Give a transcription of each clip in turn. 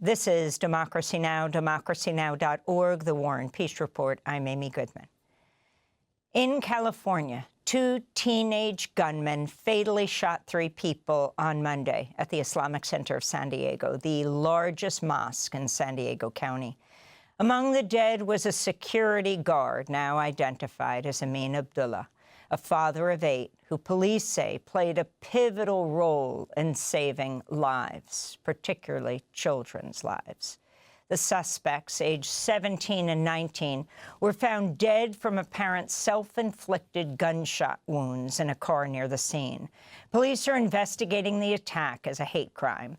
This is Democracy Now!, democracynow.org, The War and Peace Report. I'm Amy Goodman. In California, 2 teenage gunmen fatally shot 3 people on Monday at the Islamic Center of San Diego, the largest mosque in San Diego County. Among the dead was a security guard, now identified as Amin Abdullah, a father of 8, who police say played a pivotal role in saving lives, particularly children's lives. The suspects, aged 17 and 19, were found dead from apparent self-inflicted gunshot wounds in a car near the scene. Police are investigating the attack as a hate crime.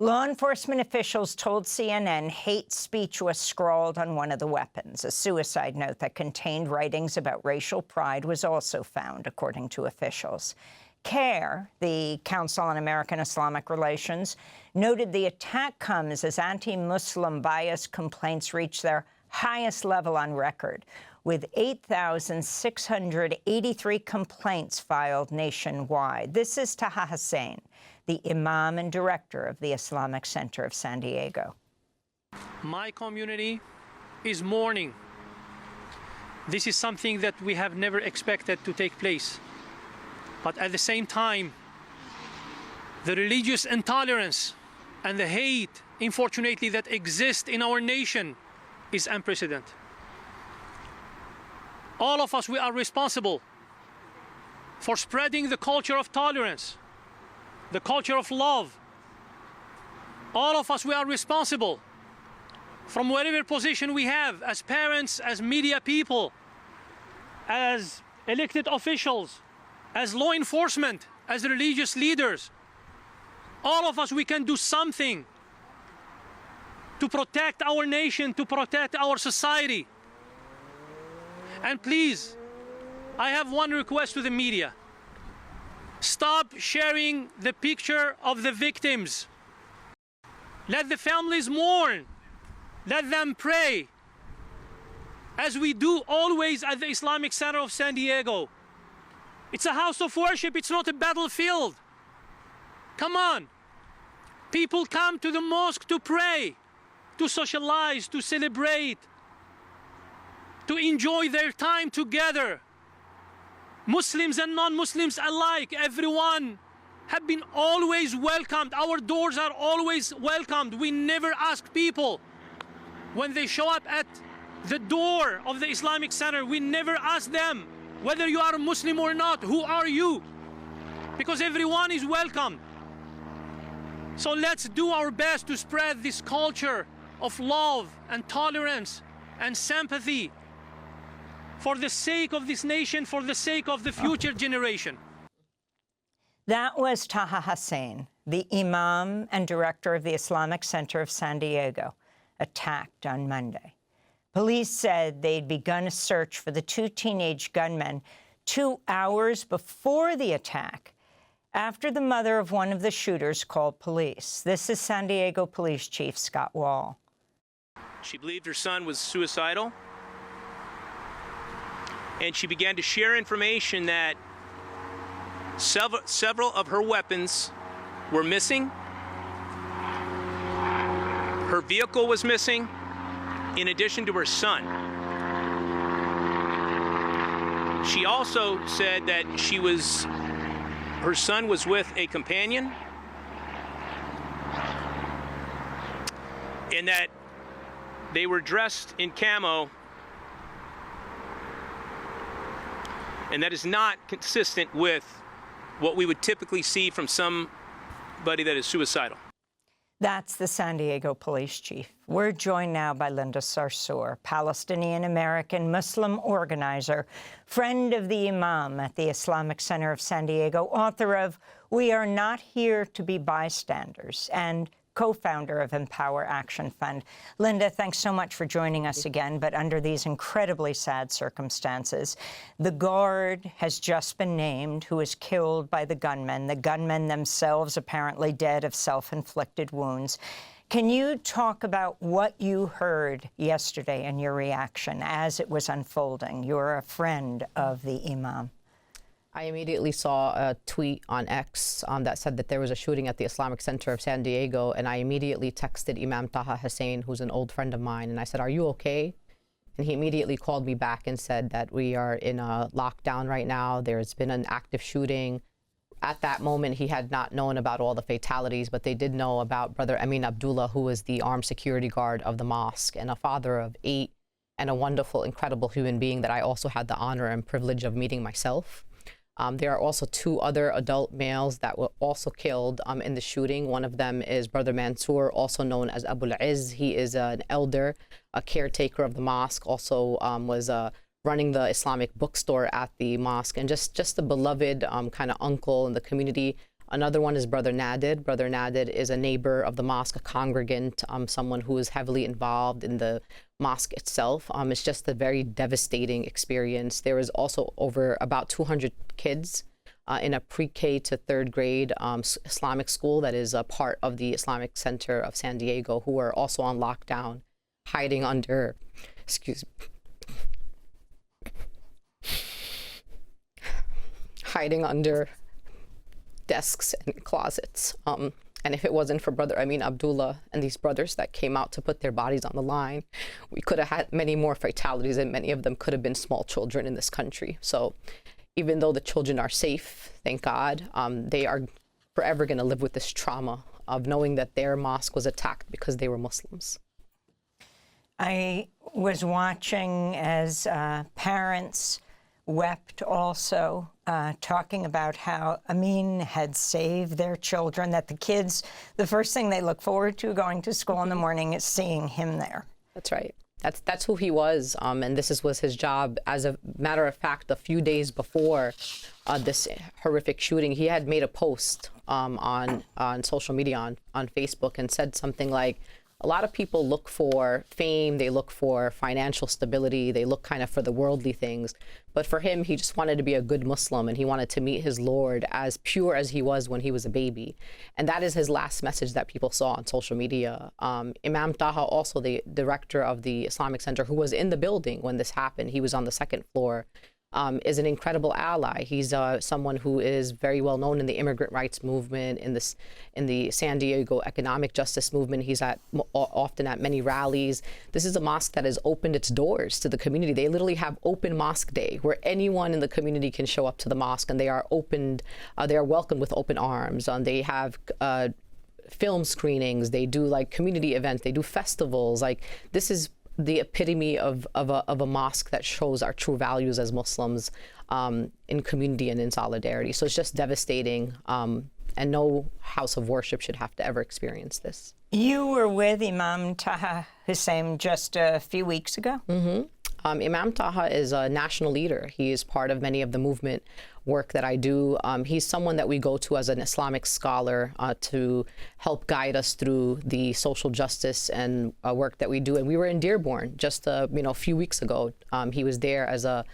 Law enforcement officials told CNN hate speech was scrawled on one of the weapons. A suicide note that contained writings about racial pride was also found, according to officials. CARE, the Council on American Islamic Relations, noted the attack comes as anti-Muslim bias complaints reach their highest level on record, with 8,683 complaints filed nationwide. This is Taha Hussein, the Imam and director of the Islamic Center of San Diego. My community is mourning. This is something that we have never expected to take place. But at the same time, the religious intolerance and the hate, unfortunately, that exists in our nation is unprecedented. All of us, we are responsible for spreading the culture of tolerance, the culture of love. All of us, we are responsible from whatever position we have as parents, as media people, as elected officials, as law enforcement, as religious leaders. All of us, we can do something to protect our nation, to protect our society. And please, I have one request to the media. Stop sharing the picture of the victims. Let the families mourn. Let them pray, as we do always at the Islamic Center of San Diego. It's a house of worship, it's not a battlefield. Come on. People come to the mosque to pray, to socialize, to celebrate, to enjoy their time together. Muslims and non-Muslims alike, everyone have been always welcomed. Our doors are always welcomed. We never ask people when they show up at the door of the Islamic Center, we never ask them whether you are a Muslim or not, who are you? Because everyone is welcome. So let's do our best to spread this culture of love and tolerance and sympathy for the sake of this nation, for the sake of the future generation. That was Taha Hussein, the Imam and director of the Islamic Center of San Diego, attacked on Monday. Police said they'd begun a search for the 2 teenage gunmen 2 hours before the attack, after the mother of one of the shooters called police. This is San Diego Police Chief Scott Wall. She believed her son was suicidal, and she began to share information that several of her weapons were missing. Her vehicle was missing, in addition to her son. She also said that her son was with a companion, and that they were dressed in camo, and that is not consistent with what we would typically see from somebody that is suicidal. That's the San Diego Police Chief. We're joined now by Linda Sarsour, Palestinian American Muslim organizer, friend of the Imam at the Islamic Center of San Diego, author of We Are Not Here to Be Bystanders, and co-founder of MPower Action Fund. Linda, thanks so much for joining us again, but under these incredibly sad circumstances. The guard has just been named who was killed by the gunmen themselves apparently dead of self-inflicted wounds. Can you talk about what you heard yesterday and your reaction as it was unfolding? You're a friend of the Imam. I immediately saw a tweet on X that said that there was a shooting at the Islamic Center of San Diego, and I immediately texted Imam Taha Hussein, who's an old friend of mine, and I said, "Are you okay?" And he immediately called me back and said that we are in a lockdown right now. There's been an active shooting. At that moment, he had not known about all the fatalities, but they did know about Brother Amin Abdullah, who was the armed security guard of the mosque and a father of 8 and a wonderful, incredible human being that I also had the honor and privilege of meeting myself. There are also 2 other adult males that were also killed in the shooting. One of them is Brother Mansour, also known as Abul Izz. He is an elder, a caretaker of the mosque, also was running the Islamic bookstore at the mosque, and just a beloved kind of uncle in the community. Another one is Brother Nadid. Brother Nadid is a neighbor of the mosque, a congregant, someone who is heavily involved in the mosque itself. It's just a very devastating experience. There is also about 200 kids in a pre-K to 3rd grade Islamic school that is a part of the Islamic Center of San Diego, who are also on lockdown, hiding under, hiding under desks and closets. And if it wasn't for Brother Amin Abdullah and these brothers that came out to put their bodies on the line, we could have had many more fatalities, and many of them could have been small children in this country. So even though the children are safe, thank God, they are forever going to live with this trauma of knowing that their mosque was attacked because they were Muslims. I was watching as parents wept also, talking about how Amin had saved their children, that the kids, the first thing they look forward to going to school in the morning is seeing him there. That's right. That's who he was, and this was his job. As a matter of fact, a few days before this horrific shooting, he had made a post on social media, on Facebook, and said something like, a lot of people look for fame, they look for financial stability, they look kind of for the worldly things. But for him, he just wanted to be a good Muslim, and he wanted to meet his Lord as pure as he was when he was a baby. And that is his last message that people saw on social media. Imam Taha, also the director of the Islamic Center, who was in the building when this happened, he was on the 2nd floor, is an incredible ally. He's someone who is very well known in the immigrant rights movement, in the San Diego economic justice movement. He's often at many rallies. This is a mosque that has opened its doors to the community. They literally have open mosque day, where anyone in the community can show up to the mosque, and they are opened. They are welcomed with open arms. They have film screenings. They do like community events. They do festivals. Like, this is the epitome of a mosque that shows our true values as Muslims in community and in solidarity. So it's just devastating, and no house of worship should have to ever experience this. You were with Imam Taha Hussein just a few weeks ago? Mm-hmm. Imam Taha is a national leader. He is part of many of the movement work that I do. He's someone that we go to as an Islamic scholar to help guide us through the social justice and work that we do. And we were in Dearborn just a few weeks ago. He was there as a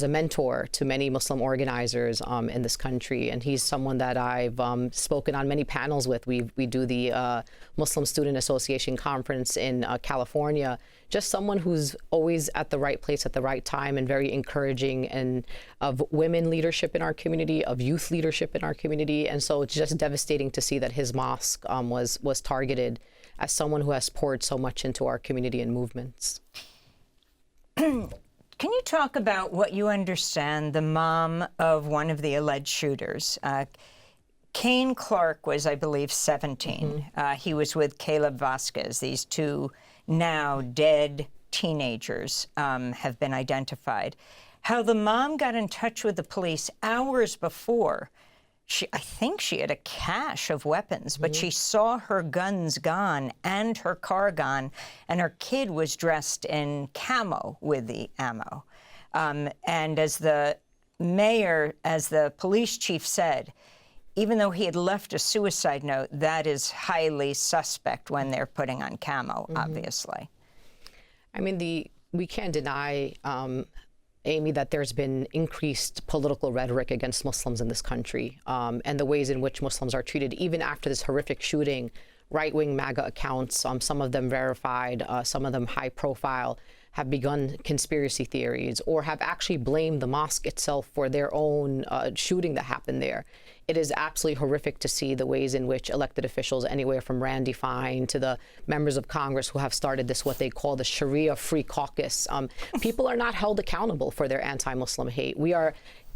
mentor to many Muslim organizers in this country. And he's someone that I've spoken on many panels with. We do the Muslim Student Association conference in California. Just someone who's always at the right place at the right time, and very encouraging, and of women leadership in our community, of youth leadership in our community. And so it's just devastating to see that his mosque was targeted as someone who has poured so much into our community and movements. Can you talk about what you understand the mom of one of the alleged shooters? Kane Clark was, I believe, 17. Mm-hmm. He was with Caleb Vasquez. These 2 now dead teenagers have been identified. How the mom got in touch with the police hours before. I think she had a cache of weapons, but she saw her guns gone and her car gone, and her kid was dressed in camo with the ammo. And as the mayor, as the police chief said, even though he had left a suicide note, that is highly suspect when they're putting on camo, obviously. I mean, we can't deny, Amy, that there's been increased political rhetoric against Muslims in this country, and the ways in which Muslims are treated. Even after this horrific shooting, right-wing MAGA accounts, some of them verified, some of them high-profile, have begun conspiracy theories or have actually blamed the mosque itself for their own shooting that happened there. It is absolutely horrific to see the ways in which elected officials, anywhere from Randy Fine to the members of Congress who have started this, what they call the Sharia Free Caucus, people are not held accountable for their anti-Muslim hate.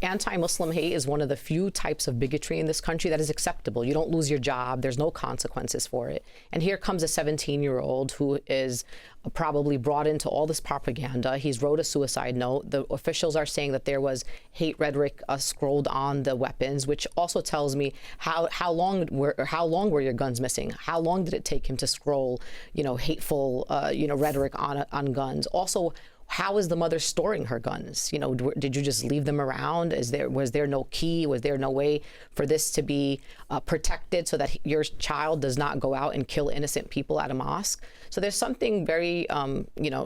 Anti-Muslim hate is one of the few types of bigotry in this country that is acceptable. You don't lose your job. There's no consequences for it. And here comes a 17-year-old who is probably brought into all this propaganda. He's wrote a suicide note. The officials are saying that there was hate rhetoric scrolled on the weapons, which also tells me how long were your guns missing? How long did it take him to scroll, hateful, rhetoric on guns? Also, how is the mother storing her guns? Did you just leave them around? Was there no key? Was there no way for this to be protected so that your child does not go out and kill innocent people at a mosque? So there's something very,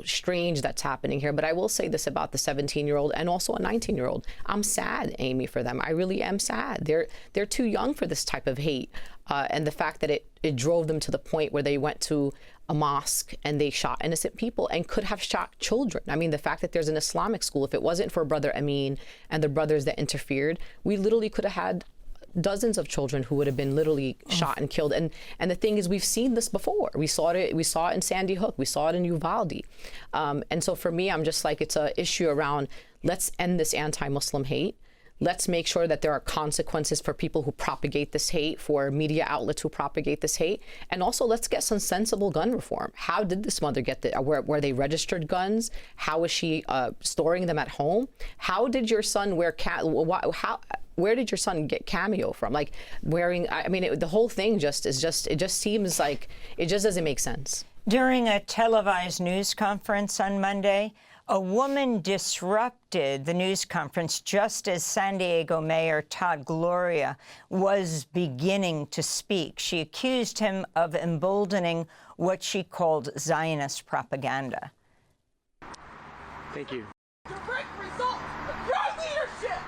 strange that's happening here. But I will say this about the 17-year-old and also a 19-year-old. I'm sad, Amy, for them. I really am sad. They're too young for this type of hate. And the fact that it drove them to the point where they went to a mosque and they shot innocent people and could have shot children. I mean, the fact that there's an Islamic school, if it wasn't for Brother Amin and the brothers that interfered, we literally could have had dozens of children who would have been literally shot and killed. And the thing is, we've seen this before. We saw it in Sandy Hook. We saw it in Uvalde. And so for me, I'm just like, it's an issue around, let's end this anti-Muslim hate. Let's make sure that there are consequences for people who propagate this hate, for media outlets who propagate this hate. And also, let's get some sensible gun reform. How did this mother get were they registered guns? How was she storing them at home? How did your son wear where did your son get cameo from? Like wearing, the whole thing it just seems like it just doesn't make sense. During a televised news conference on Monday, a woman disrupted the news conference just as San Diego Mayor Todd Gloria was beginning to speak. She accused him of emboldening what she called Zionist propaganda. Thank you. Direct result of your leadership!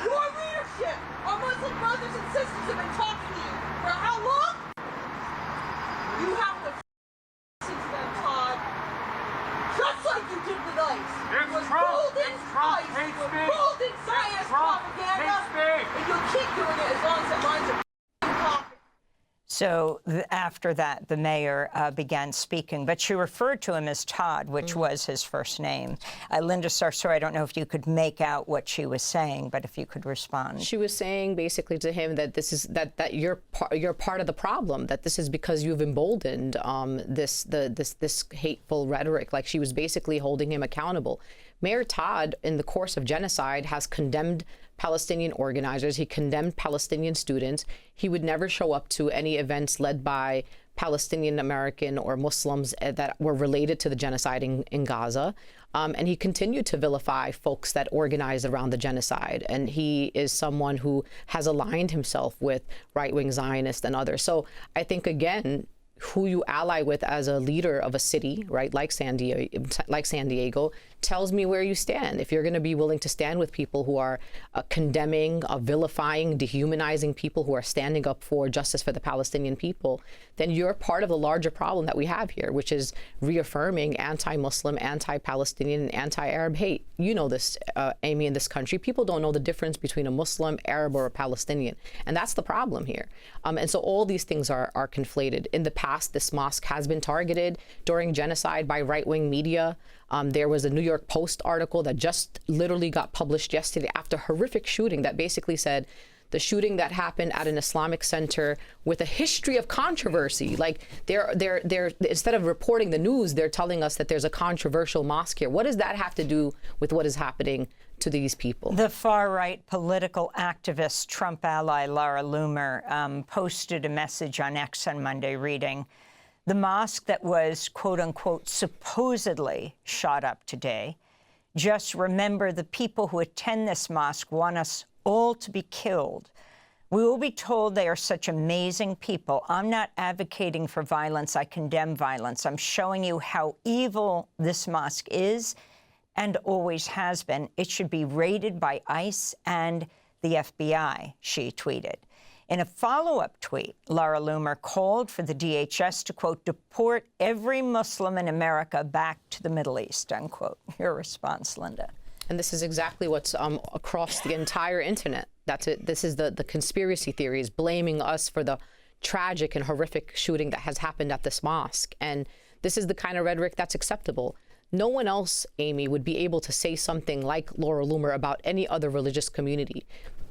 Your leadership! Our Muslim brothers and sisters have been talking to you for how long? You have to listen to them, Todd. Just like you did with ICE. It's was Trump. rolled in It's Trump. ICE. Hate Was speech. rolled in Zionist propaganda. Hate speech. And you'll keep doing it as long as it lines up. So after that, the mayor began speaking, but she referred to him as Todd, which was his first name. Linda Sarsour, I don't know if you could make out what she was saying, but if you could respond. She was saying basically to him that this is that you're part of the problem. That this is because you've emboldened this hateful rhetoric. Like she was basically holding him accountable. Mayor Todd, in the course of genocide, has condemned Palestinian organizers. He condemned Palestinian students. He would never show up to any events led by Palestinian American or Muslims that were related to the genocide in Gaza. And he continued to vilify folks that organized around the genocide. And he is someone who has aligned himself with right-wing Zionists and others. So I think, again, who you ally with as a leader of a city, right, like San Diego, tells me where you stand. If you're going to be willing to stand with people who are condemning, vilifying, dehumanizing people who are standing up for justice for the Palestinian people, then you're part of the larger problem that we have here, which is reaffirming anti-Muslim, anti-Palestinian, and anti-Arab hate. You know this, Amy, in this country. People don't know the difference between a Muslim, Arab, or a Palestinian. And that's the problem here. And so all these things are conflated. In the past, this mosque has been targeted during genocide by right-wing media. There was a New York Post article that just literally got published yesterday after a horrific shooting that basically said the shooting that happened at an Islamic center with a history of controversy. Like they're instead of reporting the news, they're telling us that there's a controversial mosque here. What does that have to do with what is happening to these people? The far-right political activist, Trump ally Laura Loomer, posted a message on X on Monday reading, "The mosque that was, quote-unquote, supposedly shot up today. Just remember the people who attend this mosque want us all to be killed. We will be told they are such amazing people. I'm not advocating for violence. I condemn violence. I'm showing you how evil this mosque is and always has been. It should be raided by ICE and the FBI," she tweeted. In a follow-up tweet, Laura Loomer called for the DHS to, quote, deport every Muslim in America back to the Middle East, unquote. Your response, Linda. And this is exactly what's across the entire internet. That's it. This is the conspiracy theories blaming us for the tragic and horrific shooting that has happened at this mosque. And this is the kind of rhetoric that's acceptable. No one else, Amy, would be able to say something like Laura Loomer about any other religious community.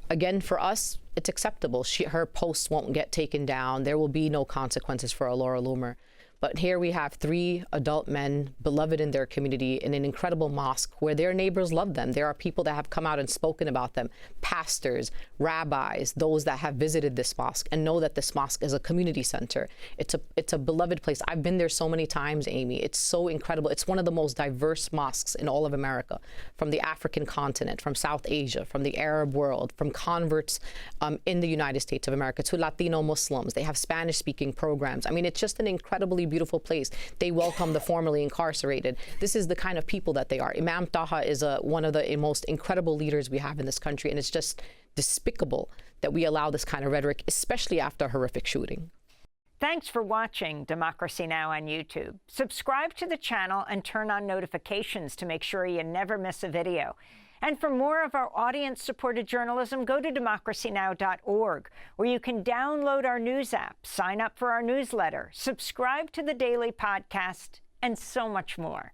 Again, for us, it's acceptable. Her posts won't get taken down. There will be no consequences for a Laura Loomer. But here we have 3 adult men, beloved in their community, in an incredible mosque where their neighbors love them. There are people that have come out and spoken about them, pastors, rabbis, those that have visited this mosque and know that this mosque is a community center. It's a beloved place. I've been there so many times, Amy. It's so incredible. It's one of the most diverse mosques in all of America, from the African continent, from South Asia, from the Arab world, from converts in the United States of America to Latino Muslims. They have Spanish-speaking programs. I mean, it's just an incredibly beautiful place. They welcome the formerly incarcerated. This is the kind of people that they are. Imam Taha is one of the most incredible leaders we have in this country, and it's just despicable that we allow this kind of rhetoric, especially after a horrific shooting. Thanks for watching Democracy Now! On YouTube. Subscribe to the channel and turn on notifications to make sure you never miss a video. And for more of our audience-supported journalism, go to democracynow.org, where you can download our news app, sign up for our newsletter, subscribe to the daily podcast, and so much more.